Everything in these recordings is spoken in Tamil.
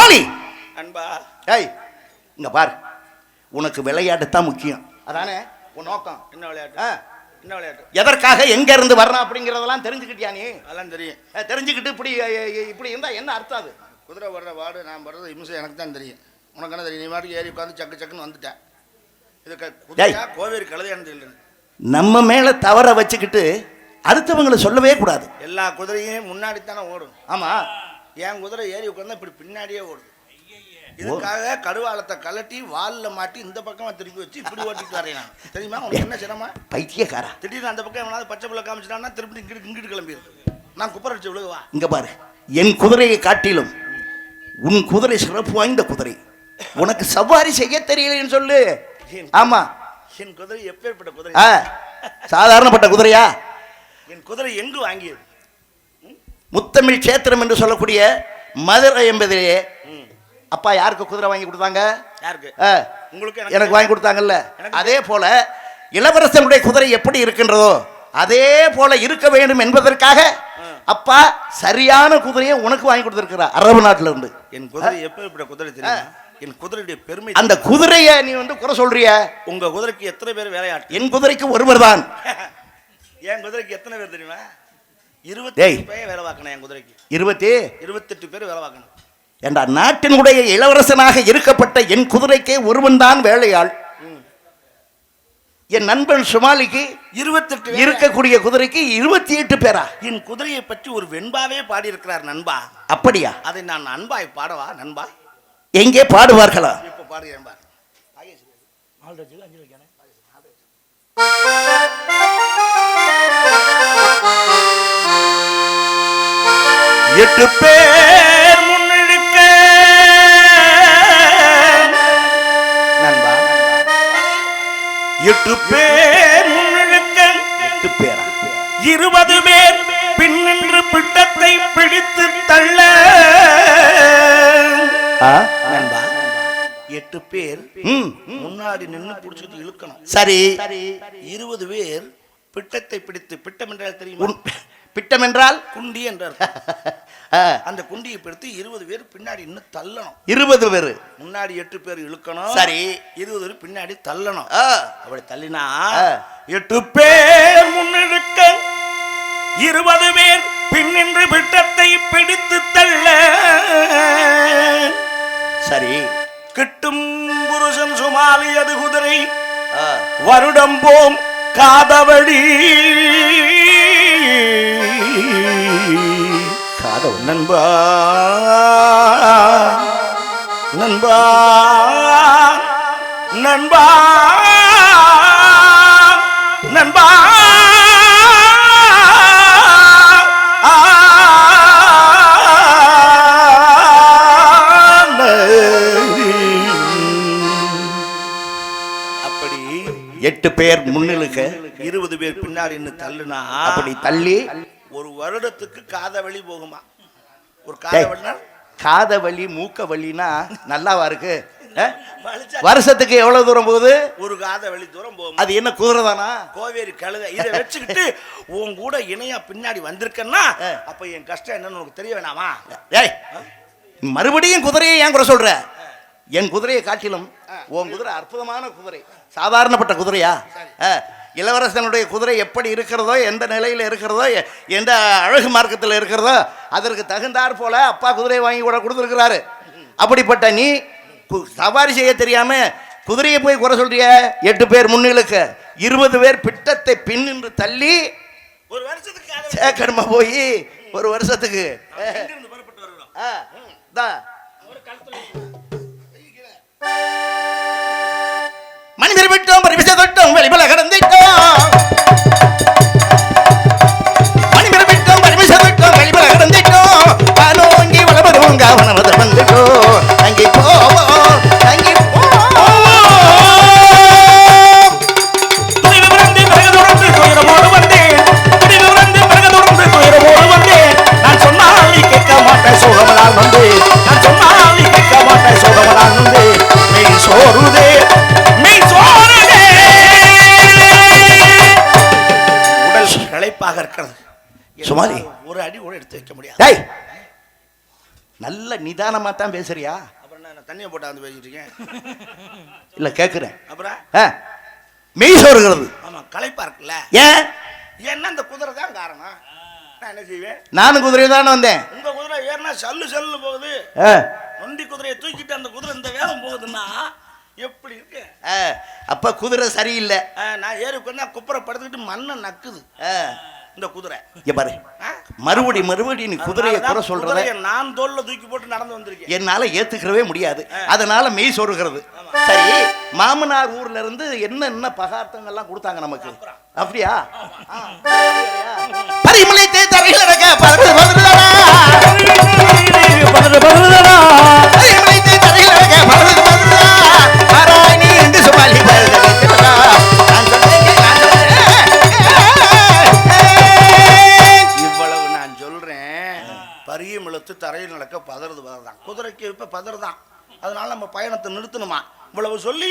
சுமாலி அன்பா. ஏய் இங்க பாரு, உனக்கு விளையாட்டு தான் முக்கியம், அதானே உன் நோக்கம்? என்ன விளையாட்டு? என்ன விளையாட்டு? எதற்காக எங்க இருந்து வர்றான் அப்படிங்கறதெல்லாம் தெரிஞ்சுக்கிட்டியா நீ? அதெல்லாம் தெரியும். தெரிஞ்சுக்கிட்டு இப்படி இருந்தா என்ன அர்த்தம்? அது குதிரை வர்ற வாடு நான் வர்றது இம்சை எனக்கு தான் தெரியும். உனக்கு என்ன தெரியும்? நீ மாட்டுக்கு ஏறி உட்காந்து சக்கு சக்குன்னு வந்துட்டேன். இது குதிரையா கோவேரி கழுதையானது இல்லை. நம்ம மேல தவற வச்சுக்கிட்டு அடுத்தவங்களை சொல்லவே கூடாது. எல்லா குதிரையும் முன்னாடி தானே ஓடும். ஆமா, என் குதிரை ஏறி உட்காந்து இப்படி பின்னாடியே ஓடுது. இதுக்காக கடுவாளத்தை கலட்டி வாலில் மாட்டி இந்த பக்கமா திருப்பி வச்சு இப்படி ஓட்டிட்டு வரேன் நான். தெரியுமா உனக்கு என்ன சிரமம்? பைத்தியக்காரா, திடீர்னு அந்த பக்கம் எவனாவது பச்சை பிள்ளை காமிச்சிட்டான்னா திருப்பி இங்கிட்டு கிளம்பிடுது. நான் குப்பரடிச்சு விழுகுவா. இங்க பாரு, என் குதிரையை காட்டிலும் உன் குதிரை சிறப்பு வாய்ந்த குதிரை. உனக்கு சவாரி செய்ய தெரியலன்னு சொல்லு. ஆமா, என் குதிரை எப்பேற்பட்ட குதிரை? சாதாரணப்பட்ட குதிரையா? என் குதிரை எங்கு வாங்கியது? முத்தமிழ் சேத்திரம் என்று சொல்லக்கூடிய மதுரை என்பதிலே அப்பா யாருக்கு குதிரை வாங்கி கொடுத்தாங்க? யாருக்கு? உங்களுக்கு. எனக்கு வாங்கி கொடுத்தாங்கல்ல. அதே போல இளவரசனுடைய குதிரை எப்படி இருக்கின்றதோ அதே போல இருக்க வேண்டும் என்பதற்காக அப்பா சரியான குதிரையை உனக்கு வாங்கி கொடுத்திருக்கிறார் அரபு நாட்டில இருந்து. என் குதிரை எப்பேற்பட்ட குதிரை தெரியுமா? என் குதிரையுடைய பெருமை. அந்த குதிரையை நீ குறை சொல்றிய? உங்க குதிரைக்கு எத்தனை பேர் வேலையாட்டு? என் குதிரைக்கு ஒருவர் தான். என் குதிரைக்கு எத்தனை பேர் தெரியுமா? 28 பேர் வேலை பார்க்கணும். என் குதிரைக்கு 28 பேர் வேலை பார்க்கணும். என்ற நாட்டினுடைய இளவரசனாக இருக்கப்பட்ட என் குதிரைக்கே ஒருவன் தான் வேலையாள். என் நண்பன் சுமாலிக்கு 28 இருக்கக்கூடிய குதிரைக்கு 28 பேரா? என் குதிரையை பற்றி ஒரு வெண்பாவே பாடி இருக்கிறார் நண்பா. அப்படியா? அதை நான் அன்பாய் பாடவா நண்பா? எங்கே பாடுவார்களா? இப்ப பாடுகிறேன். 8 பேர் முன்னெடுக்க நண்பா, 8 பேர் முன்னெடுக்க 8 பேரா? 20 பேர் பின்னின்று பிட்டத்தை பிடித்து தள்ள நண்பா. 8 பேர் முன்னாடி நின்று பிடிச்சிட்டு இழுக்கணும். சரி, 20 பேர் பிட்டத்தை பிடித்து, பிட்டம் என்றால் தெரியுமா? பிட்டம் என்றால் குண்டி என்றார். அந்த குண்டியை பிடித்து 20 பேர் பின்னாடி இன்னும் தள்ளணும். 20 பேர் முன்னாடி 8 பேர் இழுக்கணும். சரி, 20 பேர் பின்னாடி தள்ளணும். அப்படி தள்ளினா 8 பேர் முன்னிழுக்க 20 பேர் பின்னின்று பிட்டத்தை பிடித்து தள்ள. சரி, கிட்டும் புருஷன் சுமாலி அது குதிரை வருடம் போம் காதவடி. காதவ நண்பா நண்பா நண்பா நண்பா. அப்படி 8 பேர் முன்னிலுக்க 20 பேர் பின்னாடி தள்ளுனா, அப்படி தள்ளி ஒரு வருடத்துக்கு காதவழி போகுமா? ஒரு காதவழினா காதவழி மூக்க வழினா நல்லாவா இருக்கு? வருஷத்துக்கு எவ்வளவு தூரம் போகுது? ஒரு காதவழி தூரம் போகும். அது என்ன குதிரை தானா? கோவேரி கழுதை. இதை வச்சுக்கிட்டு உன் கூட இணையா பின்னாடி வந்திருக்கேன்னா அப்ப என் கஷ்டம் என்னன்னு உனக்கு தெரிய வேணாமா? ஏய், மறுபடியும் குதிரையை ஏன் குறை சொல்ற? என் குதிரையை காட்டிலும் உன் குதிரை அற்புதமான குதிரை. சாதாரணப்பட்ட குதிரையா? இளவரசனுடைய குதிரை எப்படி இருக்கிறதோ, எந்த நிலையில் இருக்கிறதோ, எந்த அழகு மார்க்கத்தில் இருக்கிறதோ அதற்கு தகுந்தாற் போல அப்பா குதிரையை வாங்கி கூட கொடுத்துருக்கிறாரு. அப்படிப்பட்ட நீ சவாரி செய்ய தெரியாம குதிரையை போய் குறை சொல்றிய? 8 பேர் முன்னிலுக்க 20 பேர் பிட்டத்தை பின்னின்று தள்ளி ஒரு வருஷத்துக்கு சேக்கர்மா போய் ஒரு வருஷத்துக்கு மனிதர் விட்டோம் பரிவிச தொட்டோம் வெளிபல கடந்திட்டோம். மனிதர் விட்டோம் பரிவிச தொட்டோம் வெளிபல கடந்திட்டோம். வானோங்கி வளபருங்க வனமத வந்துட்டோம். அங்கே போவோம் அங்கே நான் சொன்னால் நீ கேட்க மாட்டேன் சோகமலால் வந்து. நான் சொன்னால் நீ கேட்க மாட்டேன் சோகமலால் வந்து. மெய் சோறுதே மெய் சோறுதே நல்ல நிதானமா தான் பேசுறியா? அப்புறம் நான் தண்ணியை போட்டா வந்து பேசிட்டு இருக்கேன். இல்ல கேக்குறேன். அப்புறம் மெய் சோறுகிறது. ஆமா, களைப்பா இருக்குல்ல. ஏன்னா இந்த குதிரை தான் காரணம். நான் என்ன செய்வேன்? நானும் குதிரை தானே வந்தேன். உங்க குதிரை ஏறினா சல்லு போகுது. நொண்டி குதிரையை தூக்கிட்டு அந்த குதிரை இந்த வேகம் போகுதுன்னா எப்படி இருக்கு? அப்ப குதிரை சரியில்லை. நான் ஏறி உட்கார்ந்தா குப்புற படுத்துக்கிட்டு மண்ணை நக்குது இந்த குதிரை. பாரு, மறுபடி நீ குதிரையை குறை சொல்றத நான் தோல்ல தூக்கி போட்டு நடந்து வந்திருக்கேன். என்னால ஏத்துக்கவே முடியாது. அதனால மெய் சொருகிறது. சரி, மாமனார் ஊர்ல இருந்து என்ன பதார்த்தங்கள்லாம் கொடுத்தாங்க நமக்கு? அப்படியா? பரிமளைத்தே தரையில் நடக்க பதறது பதறடா. பரிமளைத்தே தரையில் நடக்க பதறது பதறடா. ஆராய்னி இந்த சுமாலி பதறடா. இவ்வளவு நான் சொல்றேன். பரியமிழத்து தரையில் நடக்க பதறது பதறதான். குதிரைக்கு இப்ப பதறதான். அதனால நம்ம பயணத்தை நிறுத்தணுமா? இவ்வளவு சொல்லி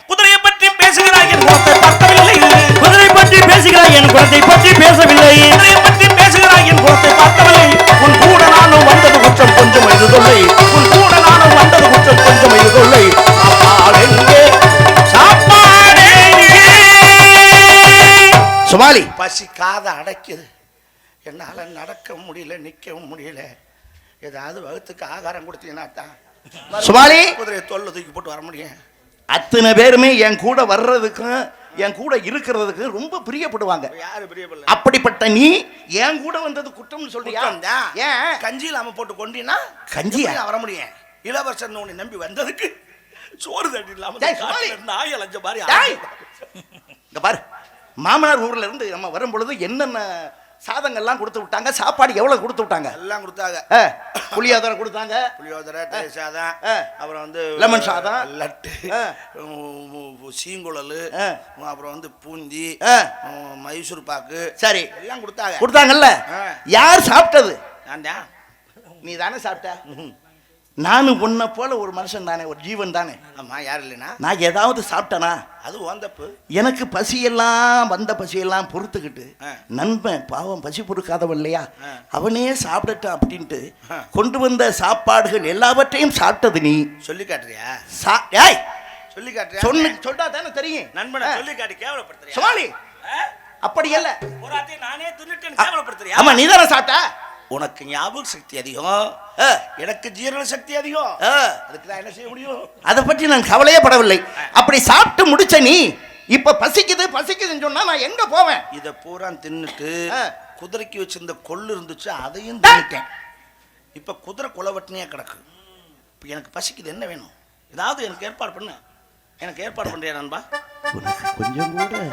குதிரையை பற்றி பேசுகிறாய் என் குலத்தை பார்த்தவில்லை. குதிரை பற்றி பேசுகிறாய் என் குலத்தை பற்றி பேசவில்லை. குதிரையை பற்றி பேசுகிறாய் என் குலத்தை பார்த்தவில்லை. உன் கூட நானும் வந்தது குற்றம் கொஞ்சம் இது தொல்லை. உன் கூட நானும் வந்தது குற்றம் கொஞ்சம் இது தொல்லை. சுமாலி பசி காதை அடைக்குது. என்னால நடக்க முடியல, நிக்கவும் முடியல. ஏதாவது வகுத்துக்கு ஆகாரம் கொடுத்தீங்கன்னா தான் சுமாலி குதிரையை தோல்ல தூக்கி போட்டு வர முடியும். அத்தனை பேருமே என் கூட வர்றதுக்கும் என் கூட இருக்கிறதுக்கு ரொம்ப பிரியப்படுவாங்க. யாரு பிரியப்படல? அப்படிப்பட்ட நீ என் கூட வந்தது குற்றம்னு சொல்றியா? ஏன் கஞ்சி இல்லாம போட்டு கொண்டீங்கன்னா கஞ்சியா வர முடியும்? இளவரசன் உன்னை நம்பி வந்ததுக்கு சோறு தட்டி இல்லாம நாய் அலைஞ்ச மாதிரி. இங்க பாரு, மாமனார் ஊர்ல இருந்து நம்ம வரும் பொழுது என்னென்ன சாதங்கள்லாம் கொடுத்து விட்டாங்க, சாப்பாடு எவ்வளவு கொடுத்து விட்டாங்க? எல்லாம் கொடுத்தாங்க. புளியோதரை கொடுத்தாங்க, புளியோதரை, தயிர் சாதம், அப்புறம் வந்து லெமன் சாதம், லட்டு, சீங்குழல், அப்புறம் வந்து பூந்தி, மைசூர் பாக்கு, சரி எல்லாம் கொடுத்தாங்கல்ல. யார் சாப்பிட்டது? நான் தான். நீ தானே சாப்பிட்ட. நானும் உன்னை போல ஒரு மனுஷன் தானே, ஒரு ஜீவன் தானே. ஆமா, யார் இல்லைன்னா நான் ஏதாவது சாப்பிட்டனா? அது வந்தப்பு. எனக்கு பசியெல்லாம் வந்த பசியெல்லாம் பொறுத்துக்கிட்டு நண்பன் பாவம் பசி பொறுக்காதவன் இல்லையா, அவனே சாப்பிடட்டும் அப்படின்ட்டு கொண்டு வந்த சாப்பாடுகள் எல்லாவற்றையும் சாப்பிட்டது நீ. சொல்லி காட்டுறியா? சொல்லி காட்டுறியா? சொன்னா தானே தெரியும். நண்பனை சொல்லி காட்டி கேவலப்படுத்துறியா? சுமாலி அப்படி இல்ல, நானே தின்னுட்டு கேவலப்படுத்துறியா? ஆமா, நீ தானே சாப்பிட்ட. உனக்கு ஞாபக சக்தி அதிகம், எனக்கு ஜீரண சக்தி அதிகம். அதுக்கு நான் என்ன செய்ய முடியும்? அதை பற்றி நான் கவலையே படவில்லை. அப்படி சாப்பிட்டு முடிச்ச நீ இப்ப பசிக்குதுன்னு சொன்னா நான் எங்க போவேன்? இத பூரா தின்னுட்டு குதிரைக்கு வச்சிருந்த கொள்ளு இருந்துச்சு, அதையும் தின்னுட்டேன். இப்ப குதிரை குலவட்டினியா கிடக்கு. இப்ப எனக்கு பசிக்குது, என்ன வேணும்? ஏதாவது எனக்கு ஏற்பாடு பண்ண. எனக்கு ஏற்பாடு பண்றியா நண்பா? உனக்கு கொஞ்சம் கூட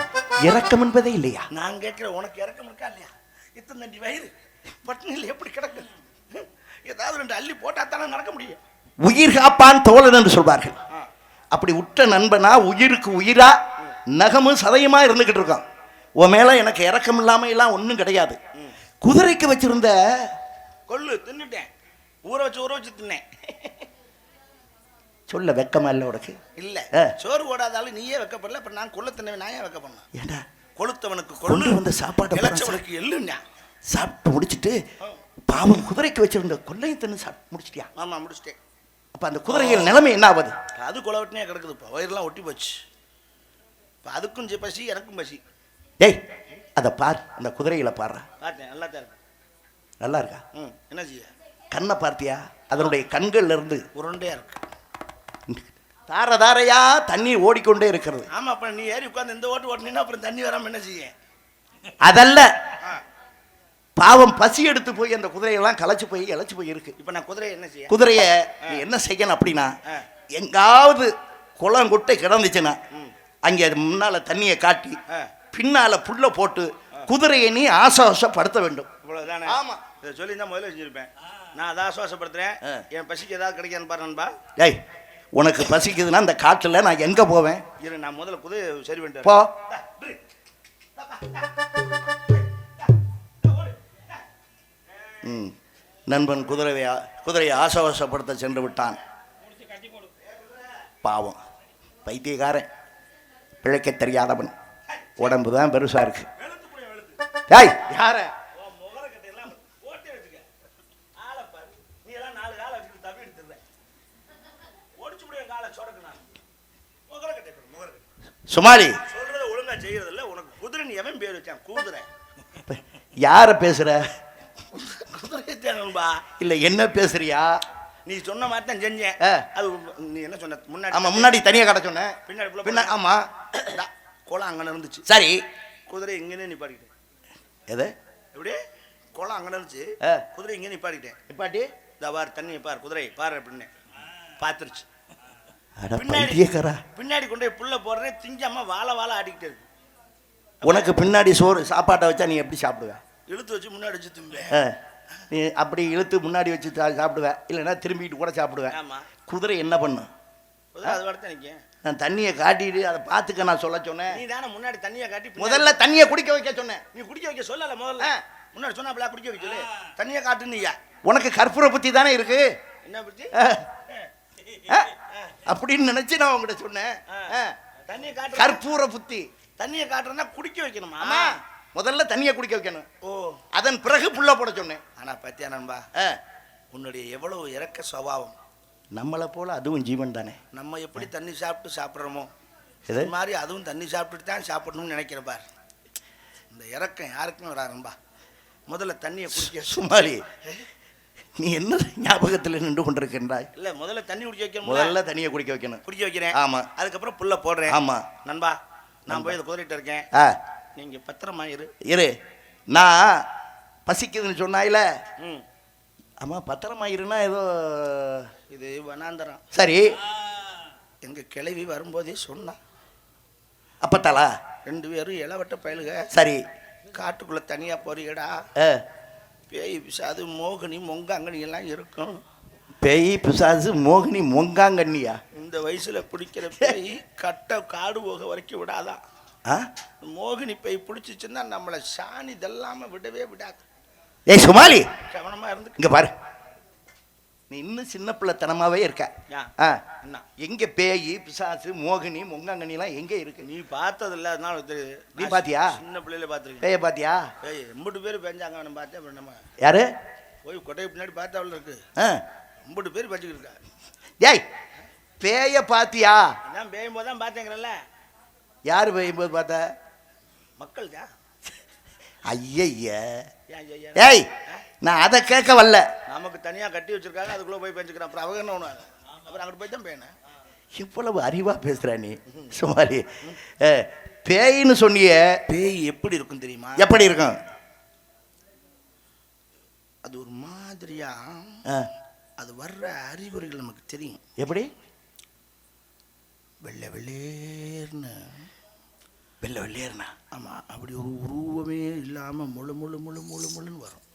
இரக்கம் என்பதே இல்லையா? நான் கேட்கிறேன், உனக்கு இரக்கம் இருக்கா இல்லையா? இத்தனை நண்டி வயிறு பட்டினியில் எப்படி கிடக்கு? ஏதாவது ரெண்டு அள்ளி போட்டா தானே நடக்க முடியும். உயிர் காப்பான் தோழன் என்று சொல்வார்கள். அப்படி உற்ற நண்பனா, உயிருக்கு உயிரா, நகமும் சதையுமா இருந்துகிட்டு இருக்கான். உன் மேல எனக்கு இறக்கம் இல்லாம எல்லாம் ஒன்றும் கிடையாது. குதிரைக்கு வச்சிருந்த கொள்ளு தின்னுட்டேன், ஊற வச்சு தின்னேன். சொல்ல வெக்கமா இல்ல உனக்கு? இல்ல, சோறு ஓடாதாலும் நீயே வெக்கப்படல. இப்ப நான் கொள்ள தின்னவன், நான் ஏன் வெக்கப்படணும்? ஏண்டா கொளுத்தவனுக்கு கொண்டு வந்த சாப்பாடு இளைச்சவனுக்கு எள்ளுண்ணா சாப்பிட்டு முடிச்சுட்டு பாவம் குதிரைக்கு வச்சிருந்த கொள்ளையும் தின்னு சாப்பிட்டு முடிச்சிட்டியா? ஆமா, முடிச்சிட்டேன். அப்ப அந்த குதிரைகள் நிலைமை என்ன ஆகுது? அது கொலவட்டினியா கிடக்குது. இப்போ வயிறுலாம் ஒட்டி போச்சு. இப்போ அதுக்கும் பசி, எனக்கும் பசி. டேய், அதை பார், அந்த குதிரைகளை பாரு. பார்த்தேன், நல்லா தான் இருக்கு. நல்லா இருக்கா? என்ன செய்ய? கண்ணை பார்த்தியா? அதனுடைய கண்கள்ல இருந்து உருண்டையா இருக்கு, தார தாரையா தண்ணீர் ஓடிக்கொண்டே இருக்கிறது. ஆமா, அப்ப நீ ஏறி உட்காந்து இந்த ஓட்டினா அப்புறம் தண்ணி வராம என்ன செய்ய? அதல்ல, பாவம் பசி எடுத்து போய் அந்த குதிரையெல்லாம் இழைச்சு போய் இருக்கு. இப்ப நான் குதிரையை என்ன செய்ய? குதிரைய நீ என்ன செய்யணும் அப்படின்னா, எங்காவது குளம் குட்டை கிடந்துச்சுன்னா அங்கே முன்னால தண்ணியை காட்டி பின்னால புல்ல போட்டு குதிரையை நீ ஆசுவாசப்படுத்த வேண்டும். இவ்வளவுதானே? ஆமா, இதை சொல்லி தான் முதல்ல செஞ்சிருப்பேன். நான் அதை ஆசுவாசப்படுத்துறேன். என் பசிக்கு ஏதாவது கிடைக்கான்னு பாரு நண்பா. ஏய், உனக்கு பசிக்குதுன்னா அந்த காட்டுல நான் எங்க போவேன்? இரு, நான் முதல்ல குதிரை சரி பண்ணிட்டேன். போ. நண்பன் குதிரையை ஆசுவாசப்படுத்த சென்று விட்டான். பாவம் பைத்தியக்காரன், பிழைக்க தெரியாதவன், உடம்பு தான் பெருசா இருக்கு. ஏய், யார சுமாலி சொல்றத ஒழுங்கா செய்யறதில்ல. உனக்கு குதிரை நீ எவன் பேர் வச்சான்? குதிரை. யார பேசுற? குதிரை இல்ல என்ன பேசுறியா? நீ சொன்ன மாதிரி தான் செஞ்சேன். அது நீ என்ன சொன்ன முன்னாடி? ஆமா முன்னாடி தனியா கடை சொன்னேன். பின்னாடி ஆமா குளம் அங்கே இருந்துச்சு. சரி குதிரை இங்கே நிப்பாட்டிக்கிட்டேன். எது எப்படி? குளம் அங்கே இருந்துச்சு, குதிரை இங்கே நிப்பாட்டிக்கிட்டேன். நிப்பாட்டி இந்த பார் தண்ணி பார், குதிரை பாரு அப்படின்னு பார்த்துருச்சு. பின்னாடி கொண்டு போய் புல்ல போடுறேன், திங்காம வாழை ஆடிக்கிட்டே இருக்கு. உனக்கு பின்னாடி சோறு சாப்பாட்டை வச்சா நீ எப்படி சாப்பிடுவ? இழுத்து வச்சு முன்னாடி வச்சு திம்பேன். நீ அப்படி இழுத்து முன்னாடி வச்சு சாப்பிடுவேன், இல்லைன்னா திரும்பிட்டு கூட சாப்பிடுவேன். குதிரை என்ன பண்ணும்? அது வரத்தான் நிற்க. நான் தண்ணியை காட்டிட்டு அதை பார்த்துக்க நான் சொல்ல சொன்னேன். நீ தானே முன்னாடி தண்ணியை காட்டி முதல்ல தண்ணியை குடிக்க வைக்க சொன்னேன். நீ குடிக்க வைக்க சொல்லல, முதல்ல முன்னாடி சொன்னாப்ல குடிக்க வைக்கல. தண்ணியை காட்டுனியா? உனக்கு கற்பூர புத்தி தானே இருக்கு. என்ன புத்தி அப்படின்னு நினைச்சு நான் உங்ககிட்ட சொன்னேன். தண்ணியை காட்டு, கற்பூர புத்தி. தண்ணியை காட்டுறதுனா குடிக்க வைக்கணுமா? முதல்ல தண்ணியை குடிக்க வைக்கணும். ஓ, அதன் பிறகு புல்ல போட சொன்னேன். ஆனா பத்தியா நண்பா, உன்னுடைய எவ்வளவு இறக்க சுபாவம். நம்மளை போல அதுவும் ஜீவன் தானே. நம்ம எப்படி தண்ணி சாப்பிட்டு சாப்பிட்றோமோ இது மாதிரி அதுவும் தண்ணி சாப்பிட்டுட்டு தான் சாப்பிடணும்னு நினைக்கிற பார். இந்த இறக்கம் யாருக்குமே வராரும்பா. முதல்ல தண்ணியை குடிக்க. சுமாரி நீ என்ன ஞாபகத்தில் நின்று கொண்டிருக்கின்றாய்? இல்ல முதல்ல தண்ணி குடிக்க வைக்கணும். முதல்ல தண்ணியை குடிக்க வைக்கணும். குடிக்க வைக்கிறேன். ஆமா. அதுக்கப்புறம் புல்ல போடுறேன். ஆமா நண்பா, நான் போய் இதை குதிரைட்டு இருக்கேன். நீங்க பத்திரமா இரு. நான் பசிக்குதுன்னு சொன்னாயில. ஆமா பத்திரமா இருனா ஏதோ இது வனாந்தரம். சரி, எங்க கிளவி வரும்போதே சொன்னா. அப்பத்தாளா 2 பேரும் இளவட்ட பயலுக. சரி, காட்டுக்குள்ள தனியா போறீங்கடா. பேய் பிசாது மோகினி மொங்காங்கனி எல்லாம் இருக்கும். பேய் பிசாசு மோகினி மொங்காங்கண்ணியா? இந்த வயசுல பிடிக்கிற பேய் கட்ட காடு போக வரைக்கும் விடாதான். மோகினி பேய் பிடிச்சிச்சுன்னா நம்மளை சாணி இதெல்லாம விடவே விடாது. ஏய் சுமாலி, கவனமா இருந்து இங்க பாரு. நீ இன்னும் சின்ன பிள்ளைத்தனமாவே இருக்க. எங்க பேய் பிசாசு மோகினி மொங்காங்கனி எல்லாம் எங்க இருக்கு? நீ பார்த்தது இல்ல, அதனால தெரியுது. நீ பாத்தியா? சின்ன பிள்ளைல பாத்துருக்கேன். பேய பாத்தியா? பேய் 80 பேர் பெஞ்சாங்க. நம்ம பார்த்தேன். நம்ம யாரு? போய் கொட்டை பின்னாடி பார்த்தா அவ்வளோ இருக்கு. 80 பேர் பச்சுக்கிட்டு இருக்கா. ஏய் பேய பாத்தியா? நான் பேயும் போது தான் பார்த்தேங்கிறல்ல. யாரு பேயும் போது பார்த்த? மக்கள் தான். ஐய ஏய், நான் அதை கேட்க வரல. நமக்கு தனியா கட்டி வச்சிருக்காங்க, அதுக்குள்ள போய் பெஞ்சுக்கிறேன். அப்புறம் அவங்க என்ன ஒண்ணு, அப்புறம் அங்கிட்டு போய் தான் பேனேன். இவ்வளவு அறிவா பேசுற நீ சுமாரி. பேயின்னு சொன்னிய, பேய் எப்படி இருக்கும் தெரியுமா? எப்படி இருக்கும்? அது ஒரு மாதிரியா, அது வர்ற அறிகுறிகள் நமக்கு தெரியும். எப்படி? வெள்ளை வெள்ளேர்னு. வெள்ளை வெள்ளேர்னா? ஆமா, அப்படி ஒரு உருவமே இல்லாம முழு முழு முழு முழு முழுன்னு வரும்.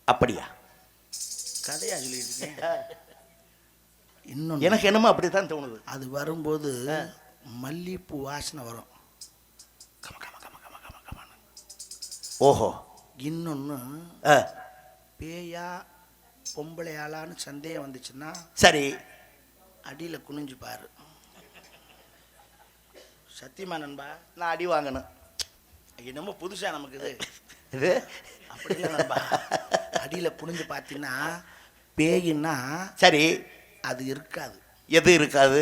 அப்படியா? கதையா சொல்லிட்டு இன்னும் எனக்கு என்னமோ அப்படித்தான் தோணுது. அது வரும்போது மல்லிகைப்பூ வாசனை வரும். ஓஹோ. இன்னொன்னு, பேயா பொம்பளையாளான்னு சந்தேகம் வந்துச்சுன்னா சரி அடியில குனிஞ்சு பாரு. சத்தியமா நண்பா, நான் அடி வாங்கணும். என்னமோ புதுசா நமக்கு இது. இது அப்படி இல்லை நண்பா. அடியில குனிஞ்சு பார்த்தீங்கன்னா பேயின்னா சரி அது இருக்காது. எது இருக்காது?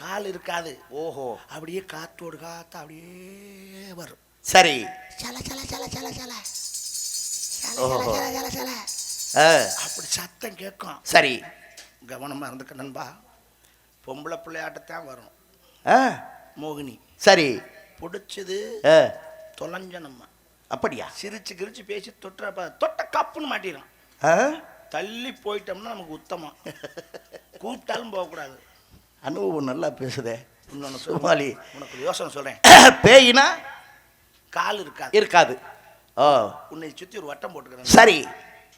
கால் இருக்காது. ஓஹோ. அப்படியே காத்தோடு காத்து அப்படியே வரும். சரி. சல சல சல சல சல சல அப்படி சத்தம் கேட்கும். சரி, கவனமா இருந்துக்க நண்பா. பொம்பளை பிள்ளையாட்டத்தான் வரும் மோகினி. சரி. பிடிச்சது தொலைஞ்ச நம்ம. அப்படியா? சிரிச்சு கிரிச்சு பேசி தொட்ட கப்புன்னு மாட்டிடும். தள்ளி போயிட்டோம்னா நமக்கு உத்தமம். கூப்பிட்டாலும் போகக்கூடாது. அனுபவம் நல்லா பேசுதே. இன்னொன்னு சுமாலி, உனக்கு யோசனை சொல்றேன். பேயினா கால் இருக்காது. இருக்காது. ஓ, உன்னை சுத்தி ஒரு வட்டம் போட்டுக்கிறேன். சரி.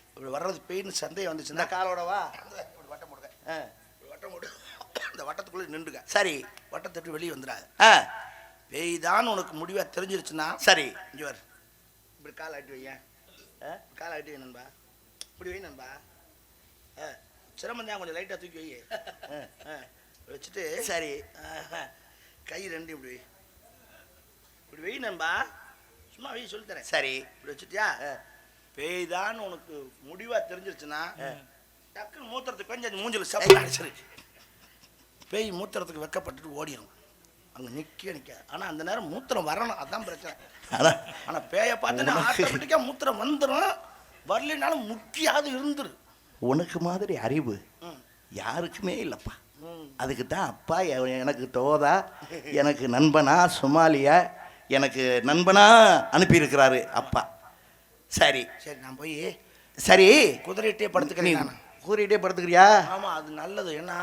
இப்படி வர்றது பேயின்னு சந்தேகம் வந்துச்சுன்னா காலோட வா. இப்படி வட்டம் போட்டுக்க. வட்டம் போட்டு இந்த வட்டத்துக்குள்ள நின்றுக்க. சரி. வட்டத்தை வெளியே வந்துடாது. பேய் தான் உனக்கு முடிவா தெரிஞ்சிருச்சுன்னா சரி இங்க வர. இப்படி கால் ஆட்டி வைய. கால் ஆட்டி வை நண்பா. இப்படி வை நண்பா. சிரமம் தான், கொஞ்சம் லைட்டா தூக்கி வை. வச்சுட்டு சரி கை ரெண்டு இப்படி வை. இப்படி வை நண்பா. சும்மா வை, சொல்லித்தரேன். சரி. இப்படி வச்சுட்டியா? பேய் தான் உனக்கு முடிவா தெரிஞ்சிருச்சுன்னா டக்குன்னு மூத்திரத்தை கொஞ்சம் மூஞ்சில சப்ப அடிச்சிரு. பேய் மூத்திரத்துக்கு வெக்கப்பட்டுட்டு ஓடிடும். அங்கே நிற்க ஆனால் அந்த நேரம் மூத்திரம் வரணும், அதுதான் பிரச்சனை. ஆனால் பேயை பார்த்தோன்னா ஆட்டோமேட்டிக்காக மூத்திரம் வந்துடும். வரலினாலும் முக்கியாவது இருந்துரு. உனக்கு மாதிரி அறிவு யாருக்குமே இல்லைப்பா. அதுக்கு தான் அப்பா எனக்கு தோதா, எனக்கு நண்பனா சுமாலியா, எனக்கு நண்பனா அனுப்பியிருக்கிறாரு அப்பா. சரி சரி, நான் போய் சரி குதிரையிட்டே படுத்துக்கிறேன். குதிரையிட்டே படுத்துக்கிறியா? ஆமாம், அது நல்லது. ஏன்னா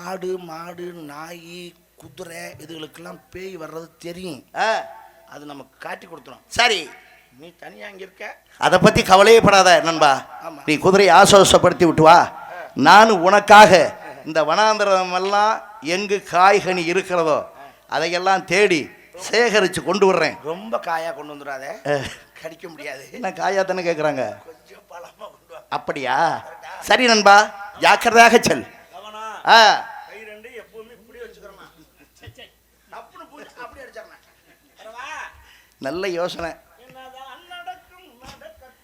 ஆடு மாடு நாய் குதிரை இதுகளுக்கெல்லாம் பேய் வர்றது தெரியும். அது நமக்கு காட்டி கொடுத்துரும். சரி, நீ தனியாக இங்கே இருக்க, அதை பற்றி கவலையே படாத நண்பா. நீ குதிரையை ஆசுவாசப்படுத்தி விட்டு வா. நான் உனக்காக இந்த வனாந்திரம் எல்லாம் எங்கு காய்கனி இருக்கிறதோ அதையெல்லாம் தேடி சேகரித்து கொண்டு வர்றேன். ரொம்ப காயாக கொண்டு வந்துடாத, கடிக்க முடியாது. என்ன காயா தானே கேட்குறாங்க? கொஞ்சம் பழமாக கொண்டு வா. அப்படியா? சரி நண்பா, ஜாக்கிரதையாக செல். கை ரெண்டு எப்பவுமே இப்படி வச்சுக்கிறோமா, அப்படியே அடிச்சாங்க. நல்ல யோசனை.